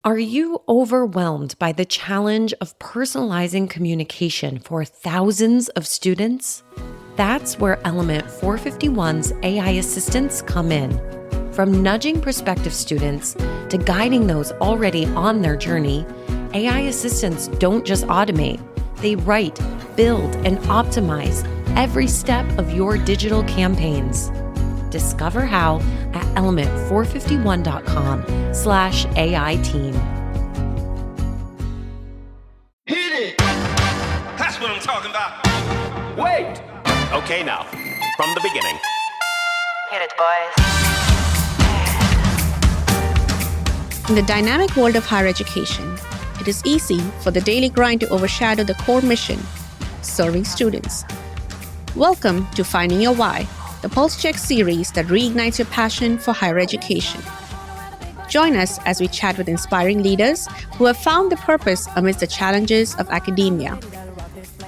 Are you overwhelmed by the challenge of personalizing communication for thousands of students? That's where Element 451's AI assistants come in. From nudging prospective students to guiding those already on their journey, AI assistants don't just automate, they write, build, and optimize every step of your digital campaigns. Discover how at element451.com/AI team. Hit it! That's what I'm talking about. Wait! Okay, now, from the beginning. Hit it, boys. In the dynamic world of higher education, it is easy for the daily grind to overshadow the core mission, serving students. Welcome to Finding Your Why, the Pulse Check series that reignites your passion for higher education. Join us as we chat with inspiring leaders who have found their purpose amidst the challenges of academia.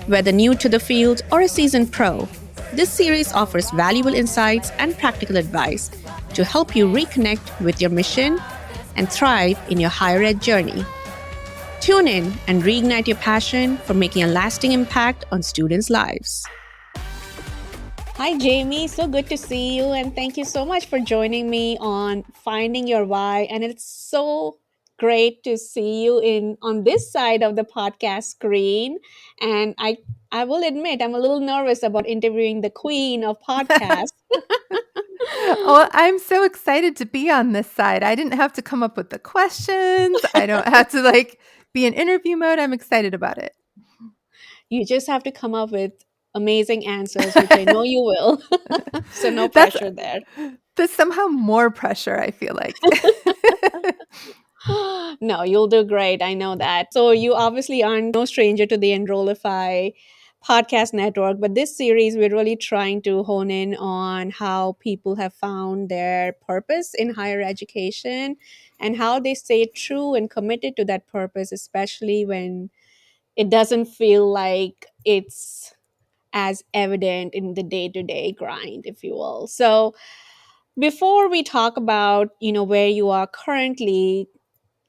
Whether new to the field or a seasoned pro, this series offers valuable insights and practical advice to help you reconnect with your mission and thrive in your higher ed journey. Tune in and reignite your passion for making a lasting impact on students' lives. Hi, Jamie. So good to see you. And thank you so much for joining me on Finding Your Why. And it's so great to see you on this side of the podcast screen. And I will admit, I'm a little nervous about interviewing the queen of podcasts. Well, I'm so excited to be on this side. I didn't have to come up with the questions. I don't have to be in interview mode. I'm excited about it. You just have to come up with amazing answers, which I know you will. So no pressure there. There's somehow more pressure, I feel like. No, you'll do great. I know that. So you obviously aren't no stranger to the Enrollify podcast network, but this series, we're really trying to hone in on how people have found their purpose in higher education and how they stay true and committed to that purpose, especially when it doesn't feel like it's as evident in the day-to-day grind, if you will. So before we talk about, where you are currently,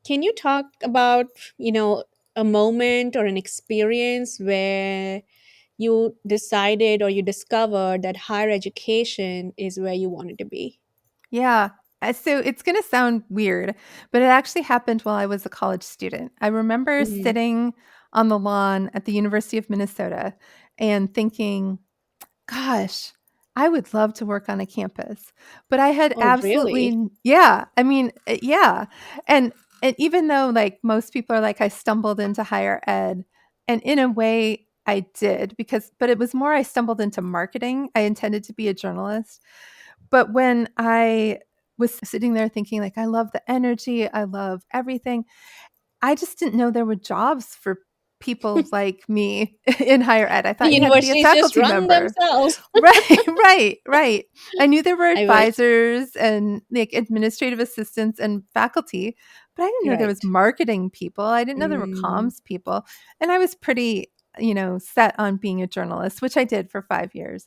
can you talk about, a moment or an experience where you decided or you discovered that higher education is where you wanted to be? Yeah. So it's going to sound weird, but it actually happened while I was a college student. I remember sitting on the lawn at the University of Minnesota and thinking, gosh, I would love to work on a campus. But I had Oh, really? yeah. I mean, yeah. And even though most people are I stumbled into higher ed, and in a way I did but it was more I stumbled into marketing. I intended to be a journalist. But when I was sitting there thinking I love the energy, I love everything, I just didn't know there were jobs for people like me in higher ed. I The thought you had to be a universities just faculty run member. themselves. Right. I knew there were I wish. advisors and administrative assistants and faculty, but I didn't know there was Right. marketing people. I didn't know there were comms people. And I was pretty, set on being a journalist, which I did for 5 years.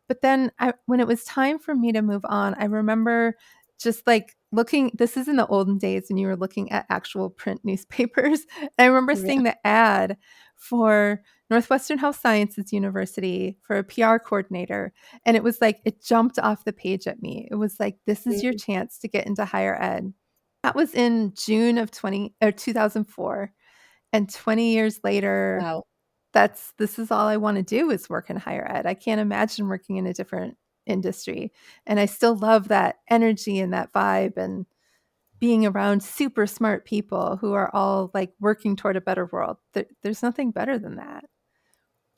But then when it was time for me to move on, I remember just looking, this is in the olden days when you were looking at actual print newspapers. I remember Yeah. seeing the ad for Northwestern Health Sciences University for a PR coordinator. And it was it jumped off the page at me. It was this is your chance to get into higher ed. That was in June of 2004. And 20 years later, Wow. this is all I want to do is work in higher ed. I can't imagine working in a different industry. And I still love that energy and that vibe and being around super smart people who are all working toward a better world. There's nothing better than that.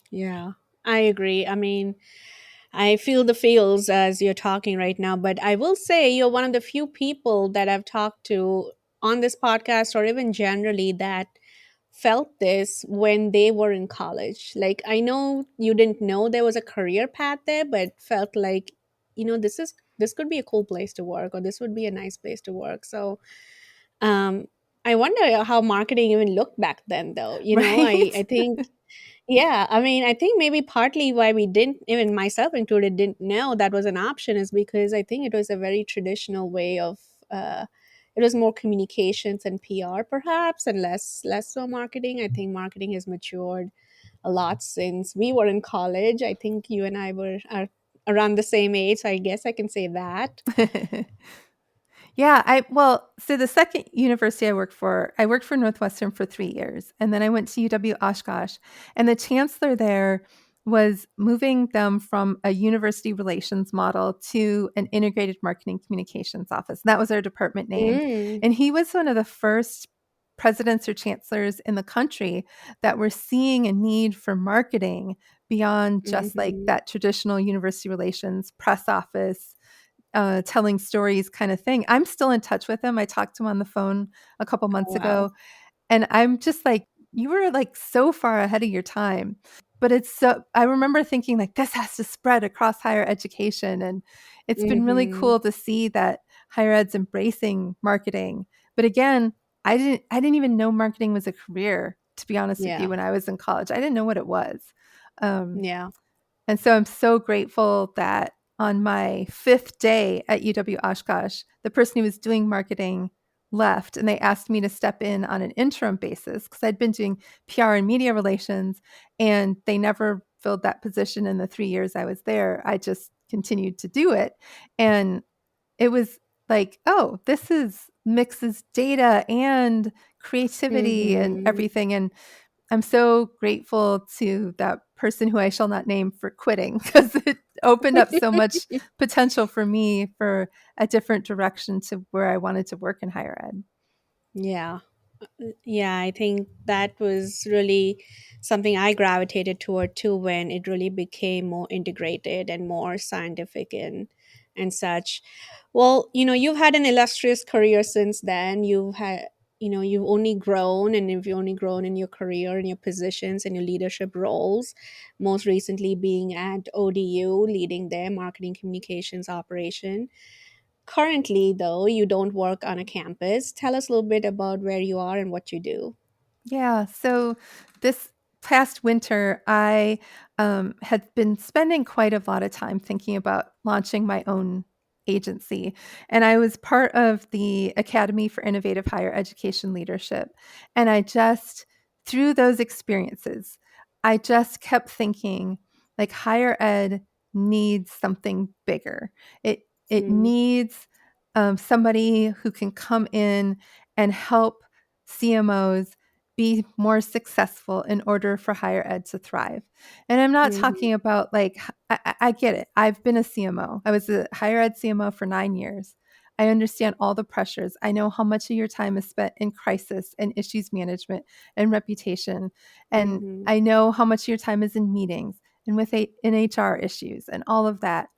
Yeah, I agree. I mean, I feel the feels as you're talking right now, but I will say you're one of the few people that I've talked to on this podcast or even generally that felt this when they were in college. I know you didn't know there was a career path there, but felt this could be a cool place to work or this would be a nice place to work. So, um I wonder how marketing even looked back then though. Right? I think yeah, I mean, I think maybe partly why we didn't, even myself included, didn't know that was an option is because I think it was a very traditional way of, uh, it was more communications and PR perhaps, and less so marketing. I think marketing has matured a lot since we were in college. I think you and I were are around the same age, so I guess I can say that. Yeah, so the second university I worked for Northwestern for 3 years, and then I went to UW Oshkosh, and the chancellor there was moving them from a university relations model to an integrated marketing communications office. That was our department name. Mm, And he was one of the first presidents or chancellors in the country that were seeing a need for marketing beyond just like hmm. that traditional university relations press office telling stories kind of thing. I'm still in touch with him. I talked to him on the phone a couple months Wow. ago, and I'm just like, you were like so far ahead of your time. But I remember thinking like this has to spread across higher education. And it's been really Hmm. cool to see that higher ed's embracing marketing. But again, I didn't even know marketing was a career, to be honest with you, Yeah. when I was in college. I didn't know what it was. Um, Yeah. and so I'm so grateful that on my 5th day at UW Oshkosh, the person who was doing marketing left and they asked me to step in on an interim basis because I'd been doing PR and media relations and they never filled that position in the 3 years I was there. I just continued to do it. And it was like, oh, this is mixes data and creativity and Hmm. everything. And I'm so grateful to that person who I shall not name for quitting because it opened up so much potential for me for a different direction to where I wanted to work in higher ed. Yeah. Yeah, I think that was really something I gravitated toward too when it really became more integrated and more scientific and such. Well, you've had an illustrious career since then. You've only grown, and if you've only grown in your career and your positions and your leadership roles, most recently being at ODU, leading their marketing communications operation. Currently, though, you don't work on a campus. Tell us a little bit about where you are and what you do. Yeah. So this past winter, I had been spending quite a lot of time thinking about launching my own agency. And I was part of the Academy for Innovative Higher Education Leadership. And through those experiences, I just kept thinking like higher ed needs something bigger. It Mm, needs somebody who can come in and help CMOs be more successful in order for higher ed to thrive. And I'm not mhm, talking about like, I get it. I've been a CMO. I was a higher ed CMO for 9 years. I understand all the pressures. I know how much of your time is spent in crisis and issues management and reputation. And mhm, I know how much of your time is in meetings and in HR issues and all of that.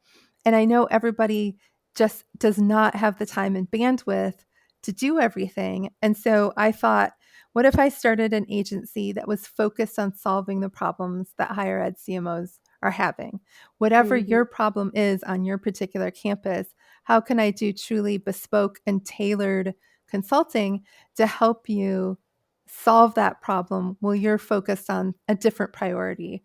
And I know everybody just does not have the time and bandwidth to do everything. And so I thought, what if I started an agency that was focused on solving the problems that higher ed CMOs are having? Whatever mhm, your problem is on your particular campus, how can I do truly bespoke and tailored consulting to help you solve that problem while you're focused on a different priority?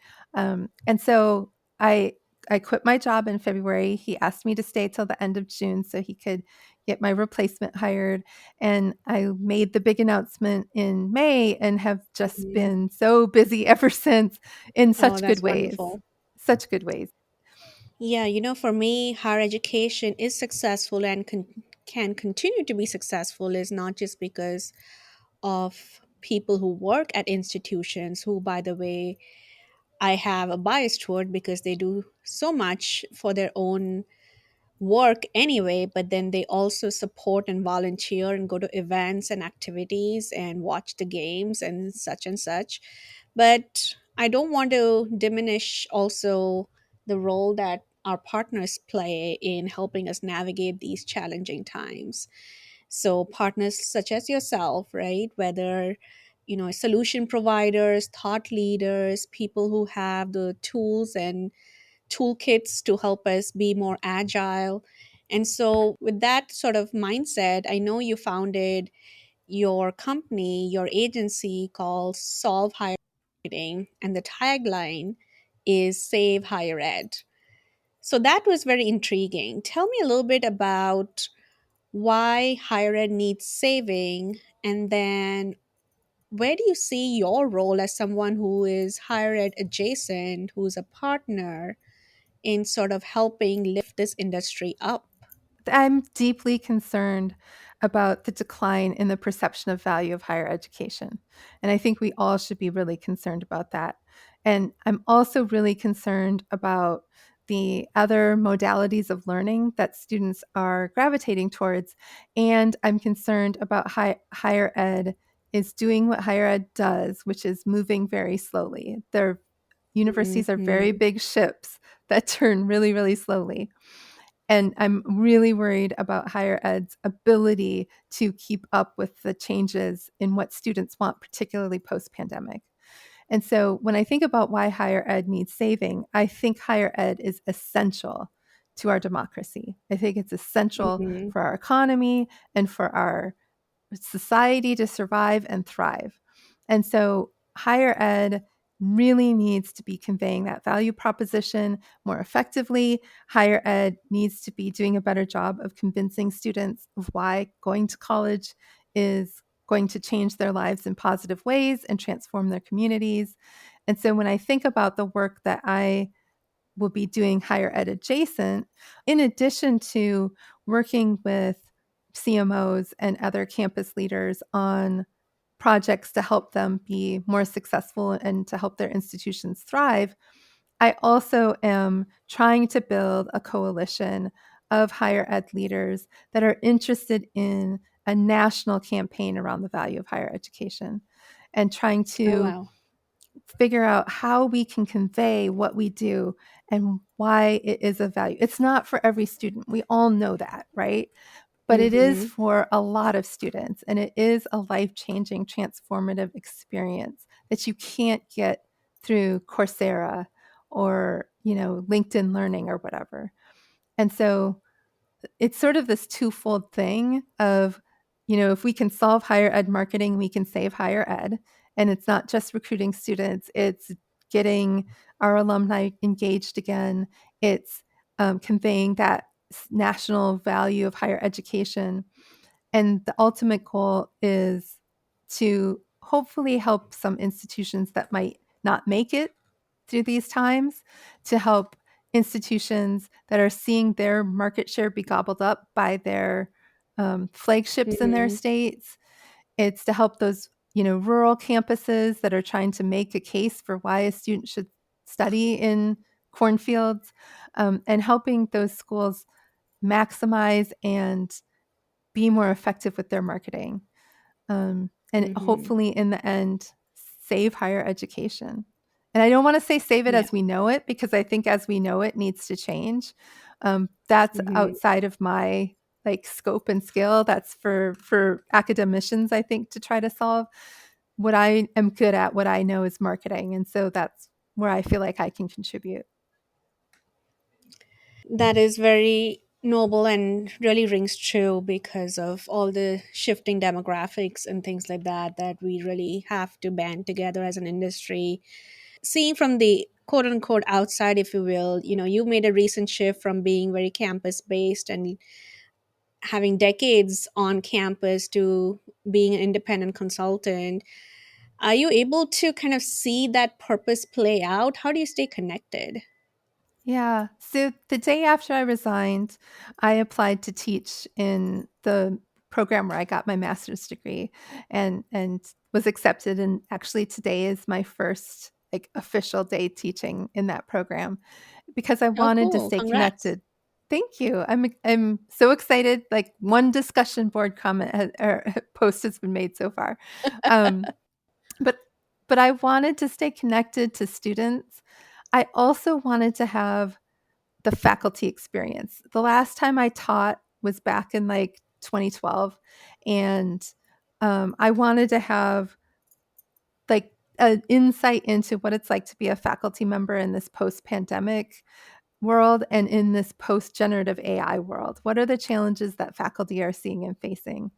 And so I I quit my job in February. He asked me to stay till the end of June so he could get my replacement hired. And I made the big announcement in May and have just mhm. been so busy ever since in Oh, such good that's ways. wonderful. Such good ways. Yeah, for me, higher education is successful and can continue to be successful is not just because of people who work at institutions, who, by the way, I have a bias toward because they do so much for their own work anyway, but then they also support and volunteer and go to events and activities and watch the games and such and such. But I don't want to diminish also the role that our partners play in helping us navigate these challenging times. So, partners such as yourself, right? Whether solution providers, thought leaders, people who have the tools and toolkits to help us be more agile. And so, with that sort of mindset, I know you founded your company, your agency called Solve Higher Educating, and the tagline is Save Higher Ed. So, that was very intriguing. Tell me a little bit about why higher ed needs saving, and then where do you see your role as someone who is higher ed adjacent, who's a partner in sort of helping lift this industry up? I'm deeply concerned about the decline in the perception of value of higher education. And I think we all should be really concerned about that. And I'm also really concerned about the other modalities of learning that students are gravitating towards. And I'm concerned about higher ed is doing what higher ed does, which is moving very slowly. Their universities are very Mhm. big ships that turn really, really slowly. And I'm really worried about higher ed's ability to keep up with the changes in what students want, particularly post pandemic. And so when I think about why higher ed needs saving, I think higher ed is essential to our democracy. I think it's essential Mhm. for our economy and for our society to survive and thrive. And so higher ed really needs to be conveying that value proposition more effectively. Higher ed needs to be doing a better job of convincing students of why going to college is going to change their lives in positive ways and transform their communities. And so when I think about the work that I will be doing higher ed adjacent, in addition to working with CMOs and other campus leaders on projects to help them be more successful and to help their institutions thrive, I also am trying to build a coalition of higher ed leaders that are interested in a national campaign around the value of higher education and trying Oh, to wow. figure out how we can convey what we do and why it is of value. It's not for every student. We all know that, right? But it is Mhm. for a lot of students, and it is a life-changing, transformative experience that you can't get through Coursera or, LinkedIn Learning or whatever. And so it's sort of this twofold thing of, if we can solve higher ed marketing, we can save higher ed. And it's not just recruiting students, it's getting our alumni engaged again. It's conveying that national value of higher education. And the ultimate goal is to hopefully help some institutions that might not make it through these times, to help institutions that are seeing their market share be gobbled up by their flagships in their Mhm. states. It's to help those, rural campuses that are trying to make a case for why a student should study in cornfields, and helping those schools maximize and be more effective with their marketing, and Mhm. hopefully in the end save higher education. And I don't want to say save it Yeah. as we know it, because I think as we know it needs to change. That's Mhm. outside of my like scope and skill. That's for academicians, I think, to try to solve. What I am good at, what I know, is marketing, and so that's where I feel like I can contribute. That is very noble and really rings true because of all the shifting demographics and things like that that we really have to band together as an industry. Seeing from the quote unquote outside, if you will, you made a recent shift from being very campus based and having decades on campus to being an independent consultant. Are you able to kind of see that purpose play out? How do you stay connected? Yeah. So the day after I resigned, I applied to teach in the program where I got my master's degree, and was accepted. And actually today is my first like official day teaching in that program, because I Oh, wanted to cool. stay Congrats. connected. Thank you. I'm so excited. Like one discussion board comment or post has been made so far. Um, but but I wanted to stay connected to students. I also wanted to have the faculty experience. The last time I taught was back in like 2012, and I wanted to have like an insight into what it's like to be a faculty member in this post-pandemic world and in this post-generative AI world. What are the challenges that faculty are seeing and facing?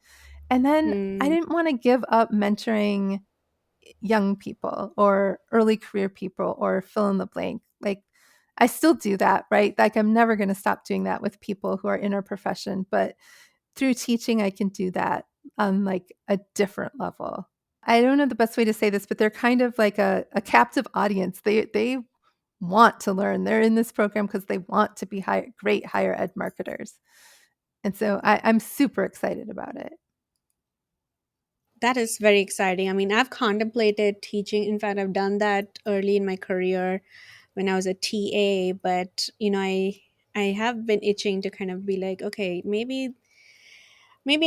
And then I Mm, didn't want to give up mentoring young people or early career people or fill in the blank. Like I still do that, right? Like I'm never going to stop doing that with people who are in our profession, but through teaching, I can do that on like a different level. I don't know the best way to say this, but they're kind of like a captive audience. They want to learn. They're in this program because they want to be great higher ed marketers. And so I'm super excited about it. That is very exciting. I mean, I've contemplated teaching. In fact, I've done that early in my career when I was a TA, but I have been itching to kind of be like, okay, maybe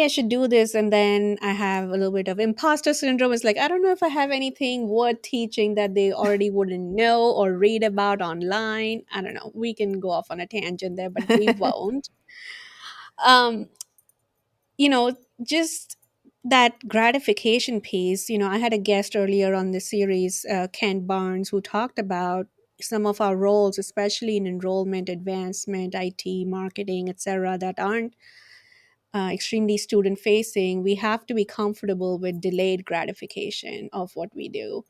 I should do this. And then I have a little bit of imposter syndrome. It's like, I don't know if I have anything worth teaching that they already wouldn't know or read about online. I don't know. We can go off on a tangent there, but we won't. Um, you know, just that gratification piece. I had a guest earlier on the series, Ken Barnes, who talked about some of our roles, especially in enrollment, advancement, IT, marketing, etc., that aren't extremely student facing. We have to be comfortable with delayed gratification of what we do.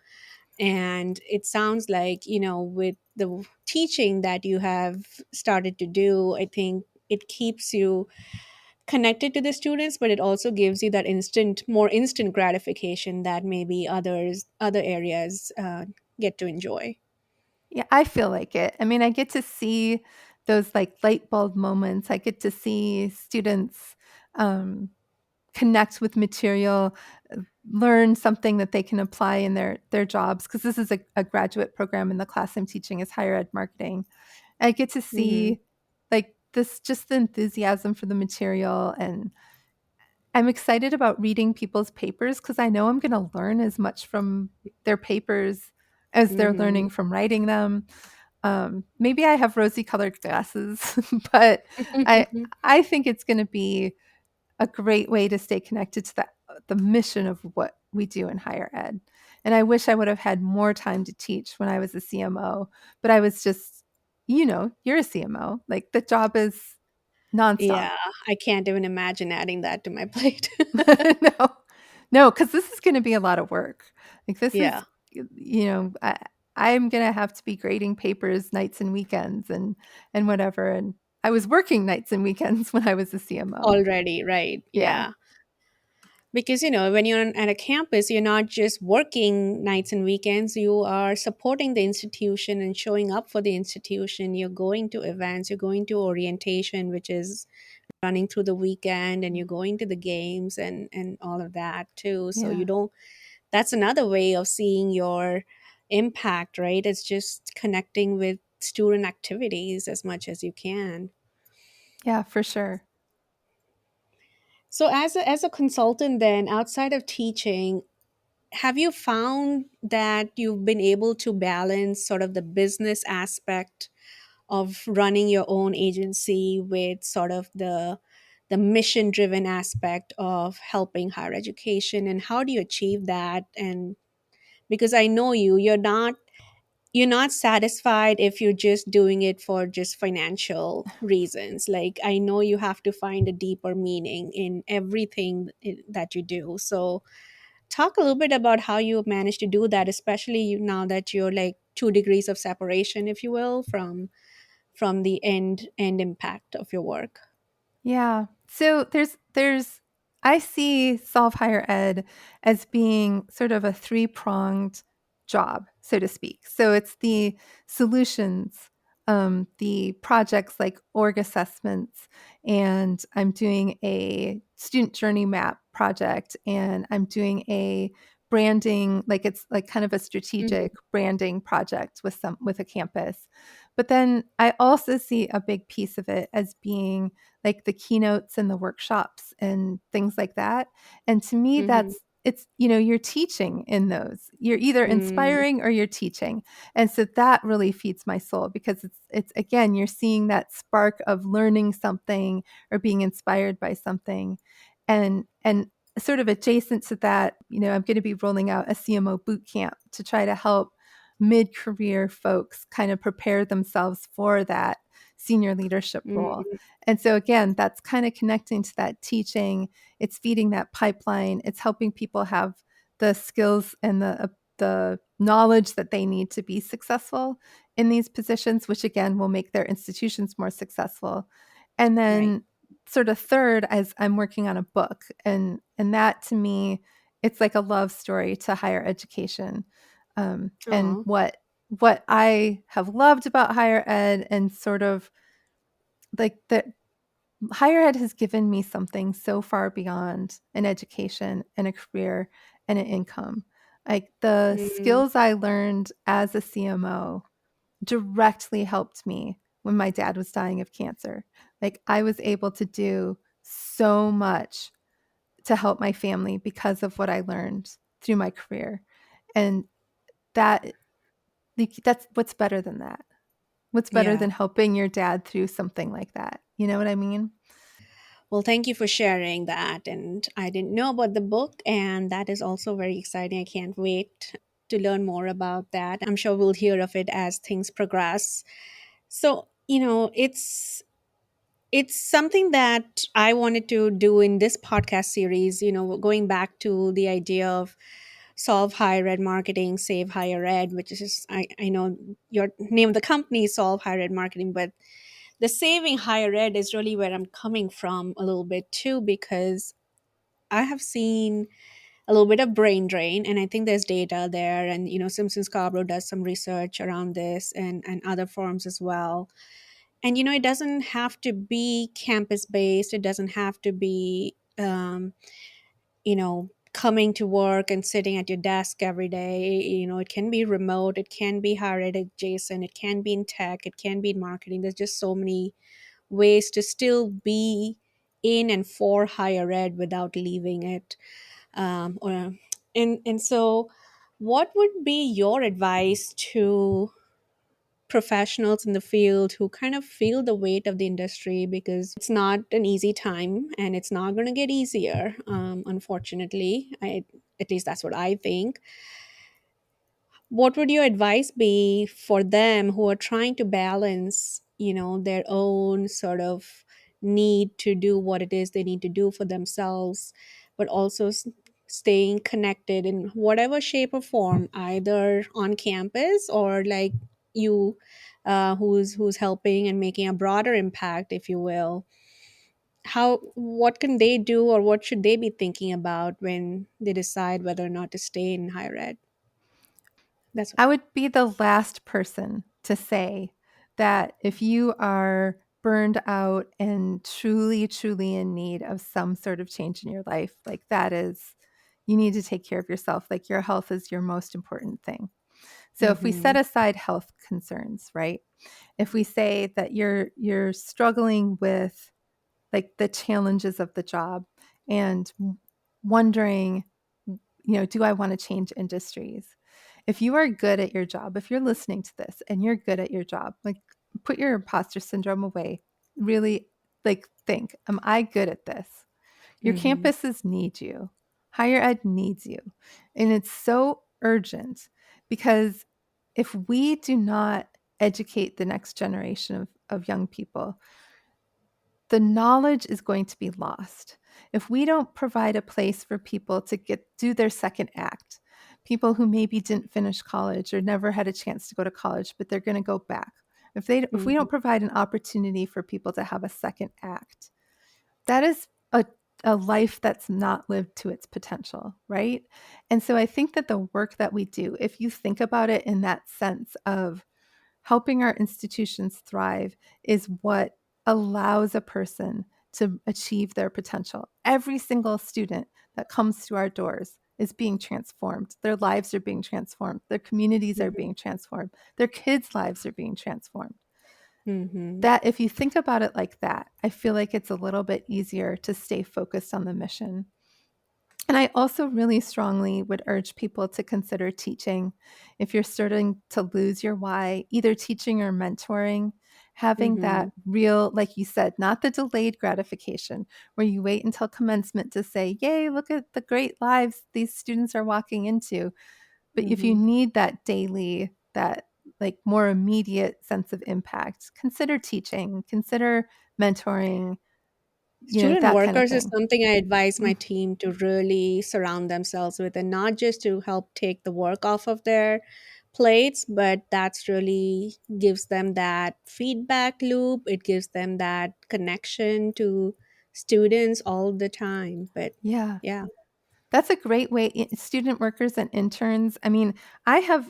And it sounds like, with the teaching that you have started to do, I think it keeps you connected to the students, but it also gives you that more instant gratification that maybe other areas get to enjoy. Yeah, I feel like it. I mean, I get to see those like light bulb moments. I get to see students um, connect with material, learn something that they can apply in their jobs. Because this is a graduate program, and the class I'm teaching is higher ed marketing. I get to Hmm. see like this, just the enthusiasm for the material, and I'm excited about reading people's papers because I know I'm going to learn as much from their papers as they're Hmm. learning from writing them. Maybe I have rosy colored glasses, but I I think it's going to be a great way to stay connected to the mission of what we do in higher ed. And I wish I would have had more time to teach when I was a CMO, but I was just, you're a CMO. Like the job is nonstop. Yeah, I can't even imagine adding that to my plate. No, no, because this is going to be a lot of work. Like this is, Yeah, I'm going to have to be grading papers nights and weekends and whatever. And I was working nights and weekends when I was a CMO. already, right. Yeah. Yeah. Because, when you're at a campus, you're not just working nights and weekends, you are supporting the institution and showing up for the institution. You're going to events, you're going to orientation, which is running through the weekend, and you're going to the games and all of that too. So Yeah. that's another way of seeing your impact, right? It's just connecting with student activities as much as you can. Yeah, for sure. So as a consultant then, outside of teaching, have you found that you've been able to balance sort of the business aspect of running your own agency with sort of the mission driven aspect of helping higher education, and how do you achieve that? And because I know you're not satisfied if you're just doing it for just financial reasons. Like, I know you have to find a deeper meaning in everything that you do. So talk a little bit about how you managed to do that, especially now that you're like 2 degrees of separation, if you will, from the end impact of your work. Yeah. So there's I see Solve Higher Ed as being sort of a three-pronged job, so to speak. So it's the solutions, the projects like org assessments, and I'm doing a student journey map project, and I'm doing a branding, like it's like kind of a Mhm. strategic branding project with a campus. But then I also see a big piece of it as being like the keynotes and the workshops and things like that. And to me, Mhm. you're teaching in those. You're either Mm. inspiring or you're teaching. And so that really feeds my soul because it's again, you're seeing that spark of learning something or being inspired by something. And sort of adjacent to that, I'm going to be rolling out a CMO boot camp to try to help mid-career folks kind of prepare themselves for that senior leadership role. Mm. And so again, that's kind of connecting to that teaching. It's feeding that pipeline. It's helping people have the skills and the knowledge that they need to be successful in these positions, which again will make their institutions more successful. And Right. then sort of third, as I'm working on a book, and that to me, it's like a love story to higher education, and Oh, what I have loved about higher ed, and sort of like the higher ed has given me something so far beyond an education and a career and an income. Like the mm, skills I learned as a CMO directly helped me when my dad was dying of cancer. Like I was able to do so much to help my family because of what I learned through my career. And that that's what's better than that. What's better yeah. than helping your dad through something like that? You know what I mean? Well, thank you for sharing that. And I didn't know about the book, and that is also very exciting. I can't wait to learn more about that. I'm sure we'll hear of it as things progress. So, it's something that I wanted to do in this podcast series, going back to the idea of solve higher ed marketing, save higher ed, which is just, I know your name of the company is Solve Higher Ed Marketing, but the saving higher ed is really where I'm coming from a little bit too, because I have seen a little bit of brain drain, and I think there's data there. And, Simpson Scarborough does some research around this, and other firms as well. And, it doesn't have to be campus based, it doesn't have to be, coming to work and sitting at your desk every day. It can be remote, it can be higher ed adjacent, it can be in tech, it can be in marketing. There's just so many ways to still be in and for higher ed without leaving it. And so, what would be your advice to professionals in the field who kind of feel the weight of the industry, because it's not an easy time and it's not going to get easier, unfortunately. At least that's what I think. What would your advice be for them who are trying to balance, their own sort of need to do what it is they need to do for themselves, but also staying connected in whatever shape or form, either on campus or like you, who's helping and making a broader impact, if you will. What can they do, or what should they be thinking about when they decide whether or not to stay in higher ed? That's I would be the last person to say that if you are burned out and truly, truly in need of some sort of change in your life, like that is, you need to take care of yourself. Like your health is your most important thing. So if we set mm-hmm. aside health concerns, right? If we say that you're struggling with like the challenges of the job and wondering, do I want to change industries? If you are good at your job, if you're listening to this and you're good at your job, like put your imposter syndrome away. Really like think, am I good at this? Your Mm-hmm. campuses need you. Higher ed needs you. And it's so urgent because if we do not educate the next generation of young people, the knowledge is going to be lost. If we don't provide a place for people to do their second act, people who maybe didn't finish college or never had a chance to go to college, but they're going to go back. If we Mm-hmm. don't provide an opportunity for people to have a second act, that is a life that's not lived to its potential, right? And so I think that the work that we do, if you think about it in that sense of helping our institutions thrive, is what allows a person to achieve their potential. Every single student that comes through our doors is being transformed. Their lives are being transformed. Their communities are being transformed. Their kids' lives are being transformed. Mm-hmm. That if you think about it like that, I feel like it's a little bit easier to stay focused on the mission. And I also really strongly would urge people to consider teaching. If you're starting to lose your why, either teaching or mentoring, having Mm-hmm. that real, like you said, not the delayed gratification where you wait until commencement to say, yay, look at the great lives these students are walking into. But if you Mm-hmm. need that daily, that like more immediate sense of impact, consider teaching, consider mentoring, Student that kind of workers is thing. something I advise my Mm. team to really surround themselves with, and not just to help take the work off of their plates, but that's really gives them that feedback loop. It gives them that connection to students all the time. But Yeah. yeah. That's a great way. Student workers and interns. I mean, I have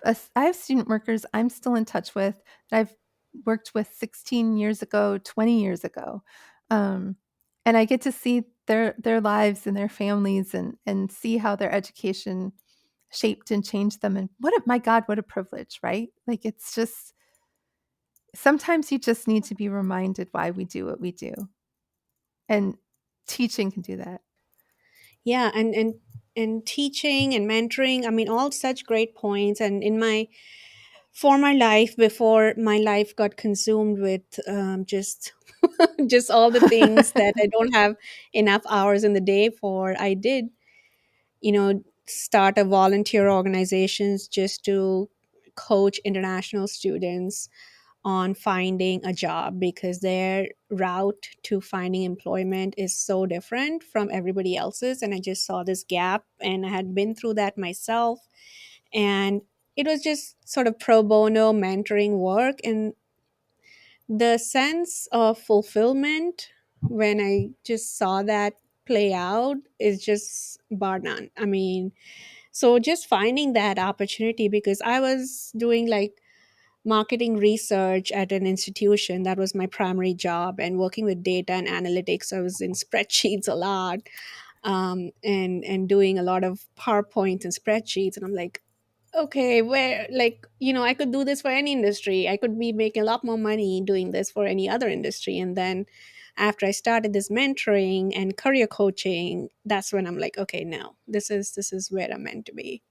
student workers I'm still in touch with that I've worked with 16 years ago, 20 years ago. Um, and I get to see their lives and their families and see how their education shaped and changed them. And my God, what a privilege, right? Like, it's just sometimes you just need to be reminded why we do what we do. And teaching can do that. Yeah, and teaching and mentoring, I mean, all such great points. And in my former life, before my life got consumed with just just all the things that I don't have enough hours in the day for, I did, start a volunteer organizations just to coach international students on finding a job, because their route to finding employment is so different from everybody else's. And I just saw this gap, and I had been through that myself. And it was just sort of pro bono mentoring work, and the sense of fulfillment when I just saw that play out is just bar none. I mean, so just finding that opportunity, because I was doing like marketing research at an institution. That was my primary job, and working with data and analytics. I was in spreadsheets a lot, and doing a lot of PowerPoints and spreadsheets. And I'm like, okay, where, like, I could do this for any industry. I could be making a lot more money doing this for any other industry. And then after I started this mentoring and career coaching, that's when I'm like, okay, no, this is where I'm meant to be.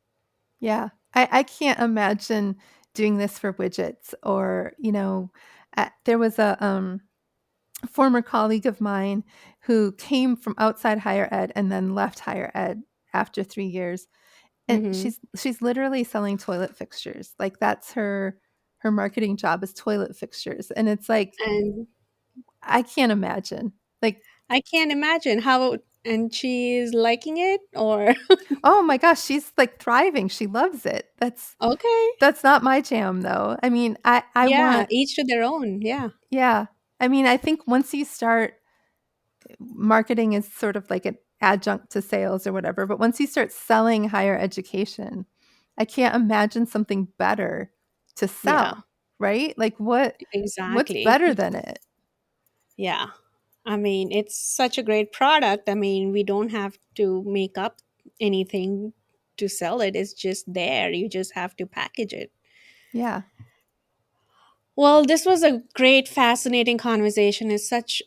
Yeah. I can't imagine doing this for widgets or, there was a former colleague of mine who came from outside higher ed and then left higher ed after 3 years. And Hmm. she's literally selling toilet fixtures. Like, that's her marketing job is toilet fixtures. And it's like, And I can't imagine. Like, I can't imagine how, and she's liking it, or oh my gosh, she's like thriving. She loves it. okay. That's not my jam though. I mean, I Yeah, want, each to their own. Yeah. yeah. I mean, I think once you start, marketing is sort of like an adjunct to sales or whatever, but once you start selling higher education, I can't imagine something better to Yeah, sell, right? Like, what's exactly. better than it? Yeah. I mean, it's such a great product. I mean, we don't have to make up anything to sell it. It's just there. You just have to package it. Yeah. Well, this was a great, fascinating conversation. It's such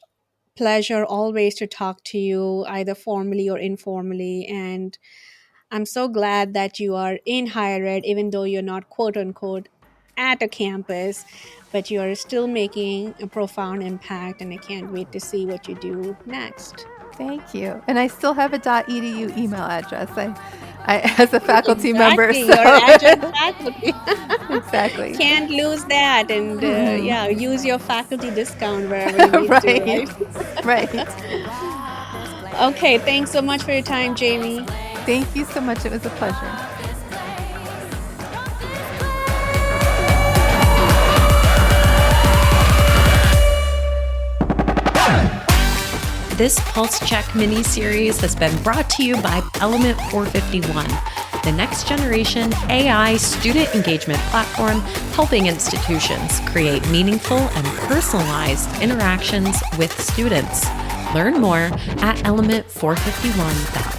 pleasure always to talk to you, either formally or informally. And I'm so glad that you are in higher ed, even though you're not quote unquote at a campus, but you're still making a profound impact. And I can't wait to see what you do next. Thank you. And I still have a .edu email address. I as a faculty member, Exactly, so your adjunct faculty. exactly. Can't lose that. And Mhm. yeah, use your faculty discount wherever you need to, Right. right? Right. Okay, thanks so much for your time, Jamie. Thank you so much. It was a pleasure. This Pulse Check mini-series has been brought to you by Element 451, the next generation AI student engagement platform helping institutions create meaningful and personalized interactions with students. Learn more at element451.com.